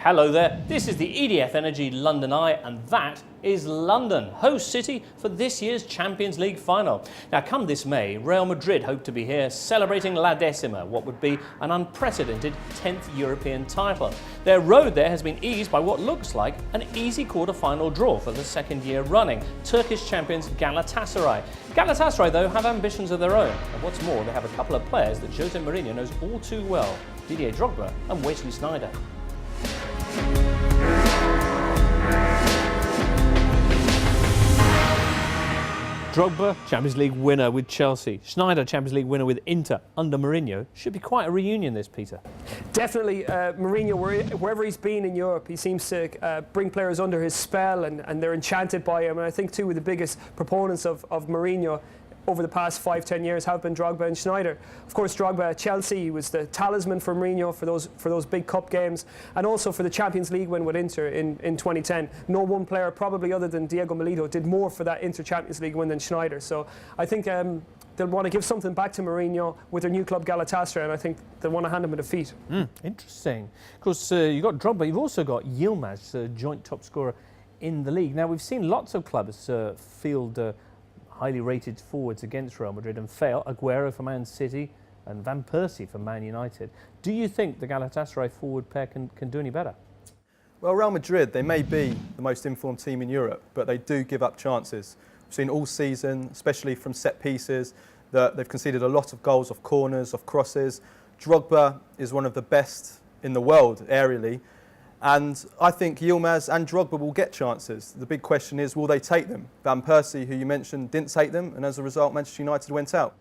Hello there, this is the EDF Energy London Eye, and that is London, host city for this year's Champions League final. Now, come this May, Real Madrid hope to be here celebrating La Decima, what would be an unprecedented 10th European title. Their road there has been eased by what looks like an easy quarter-final draw for the second year running, Turkish champions Galatasaray. Galatasaray, though, have ambitions of their own, and what's more, they have a couple of players that Jose Mourinho knows all too well, Didier Drogba and Wesley Sneijder. Drogba, Champions League winner with Chelsea. Sneijder, Champions League winner with Inter under Mourinho. Should be quite a reunion, this, Peter. Definitely. Mourinho, wherever he's been in Europe, he seems to bring players under his spell, and they're enchanted by him. And I think, too, with the biggest proponents of Mourinho over the past 5-10 years have been Drogba and Sneijder. Of course, Drogba at Chelsea, he was the talisman for Mourinho for those big cup games, and also for the Champions League win with Inter in 2010. No one player, probably other than Diego Milito, did more for that Inter Champions League win than Sneijder. So I think they'll want to give something back to Mourinho with their new club Galatasaray, and I think they'll want to hand him a defeat. Interesting. Of course, you've got Drogba, you've also got Yilmaz, joint top scorer in the league. Now, we've seen lots of clubs field highly rated forwards against Real Madrid and fail. Aguero for Man City and Van Persie for Man United. Do you think the Galatasaray forward pair can do any better? Well, Real Madrid, they may be the most informed team in Europe, but they do give up chances. We've seen all season, especially from set pieces, that they've conceded a lot of goals off corners, off crosses. Drogba is one of the best in the world aerially, and I think Yilmaz and Drogba will get chances. The big question is, will they take them? Van Persie, who you mentioned, didn't take them, and as a result, Manchester United went out.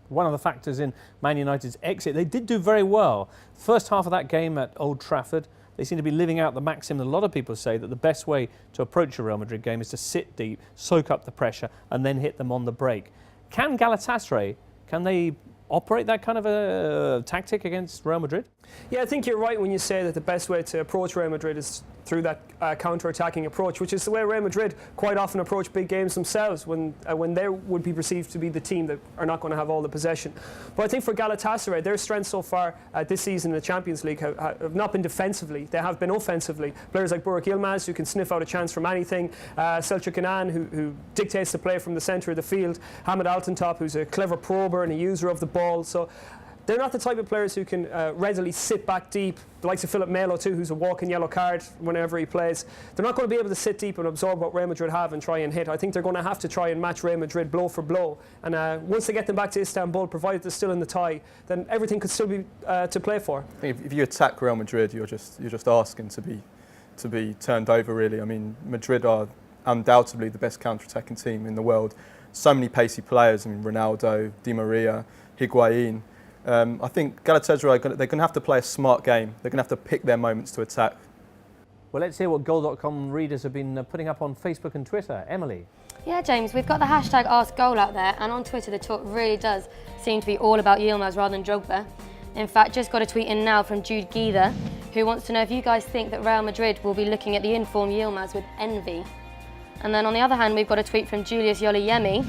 One of the factors in Man United's exit, they did do very well. First half of that game at Old Trafford, they seem to be living out the maxim that a lot of people say, that the best way to approach a Real Madrid game is to sit deep, soak up the pressure, and then hit them on the break. Can Galatasaray, can they operate that kind of a tactic against Real Madrid? Yeah, I think you're right when you say that the best way to approach Real Madrid is through that counter-attacking approach, which is the way Real Madrid quite often approach big games themselves when they would be perceived to be the team that are not going to have all the possession. But I think for Galatasaray, their strengths so far this season in the Champions League have not been defensively, they have been offensively. Players like Burak Yilmaz, who can sniff out a chance from anything, Selçuk Inan, who dictates the play from the centre of the field, Hamid Altintop, who's a clever prober and a user of the ball. So they're not the type of players who can readily sit back deep. The likes of Philip Melo too, who's a walking yellow card whenever he plays. They're not going to be able to sit deep and absorb what Real Madrid have and try and hit. I think they're going to have to try and match Real Madrid blow for blow. And once they get them back to Istanbul, provided they're still in the tie, then everything could still be to play for. I think if you attack Real Madrid, you're just asking to be turned over, really. I mean, Madrid are undoubtedly the best counter-attacking team in the world. So many pacey players, I mean, Ronaldo, Di Maria, Higuain. I think Galatasaray, they're going to have to play a smart game. They're going to have to pick their moments to attack. Well, let's hear what Goal.com readers have been putting up on Facebook and Twitter. Emily? Yeah, James, we've got the hashtag AskGoal out there, and on Twitter the talk really does seem to be all about Yilmaz rather than Drogba. In fact, just got a tweet in now from Jude Geether, who wants to know if you guys think that Real Madrid will be looking at the informed Yilmaz with envy. And then on the other hand, we've got a tweet from Julius Yoliyemi,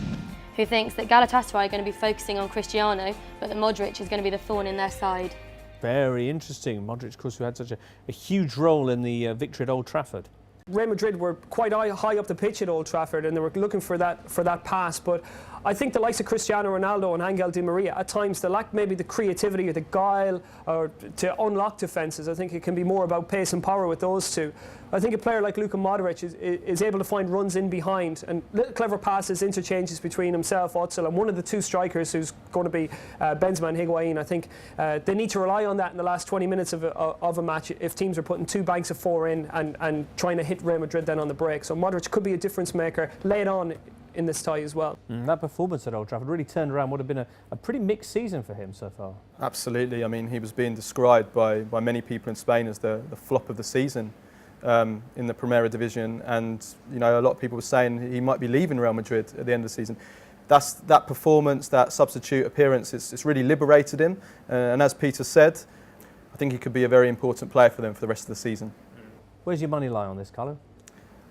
who thinks that Galatasaray are going to be focusing on Cristiano, but that Modric is going to be the thorn in their side. Very interesting. Modric, of course, who had such a huge role in the victory at Old Trafford. Real Madrid were quite high up the pitch at Old Trafford, and they were looking for that pass. But I think the likes of Cristiano Ronaldo and Angel Di Maria, at times they lack maybe the creativity or the guile or to unlock defences. I think it can be more about pace and power with those two. I think a player like Luka Modric is able to find runs in behind and little clever passes, interchanges between himself, Özil, and one of the two strikers who's going to be Benzema and Higuain. I think they need to rely on that in the last 20 minutes of a match if teams are putting two banks of four in and trying to hit Real Madrid then on the break. So Modric could be a difference maker late on in this tie as well. That performance at Old Trafford really turned around what had been a pretty mixed season for him so far. Absolutely. I mean, he was being described by many people in Spain as the flop of the season in the Primera Division, and you know, a lot of people were saying he might be leaving Real Madrid at the end of the season. That performance, that substitute appearance, it's really liberated him, and as Peter said, I think he could be a very important player for them for the rest of the season. Where's your money lie on this, Carlo?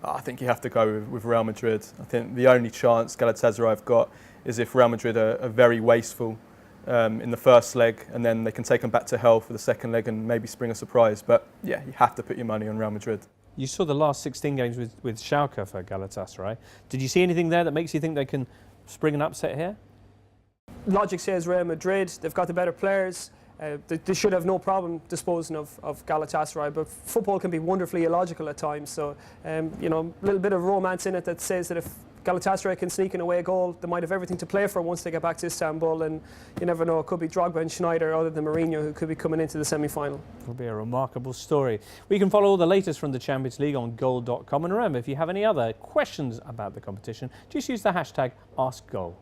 I think you have to go with Real Madrid. I think the only chance Galatasaray have got is if Real Madrid are very wasteful in the first leg, and then they can take them back to hell for the second leg and maybe spring a surprise. But yeah, you have to put your money on Real Madrid. You saw the last 16 games with Schalke for Galatasaray. Did you see anything there that makes you think they can spring an upset here? Logic says Real Madrid, they've got the better players. They should have no problem disposing of Galatasaray, but football can be wonderfully illogical at times. So, you know, a little bit of romance in it that says that if Galatasaray can sneak in away goal, they might have everything to play for once they get back to Istanbul, and you never know, it could be Drogba and Schneider other than Mourinho who could be coming into the semi-final. It'll be a remarkable story. We can follow all the latest from the Champions League on goal.com, and remember, if you have any other questions about the competition, just use the hashtag AskGoal.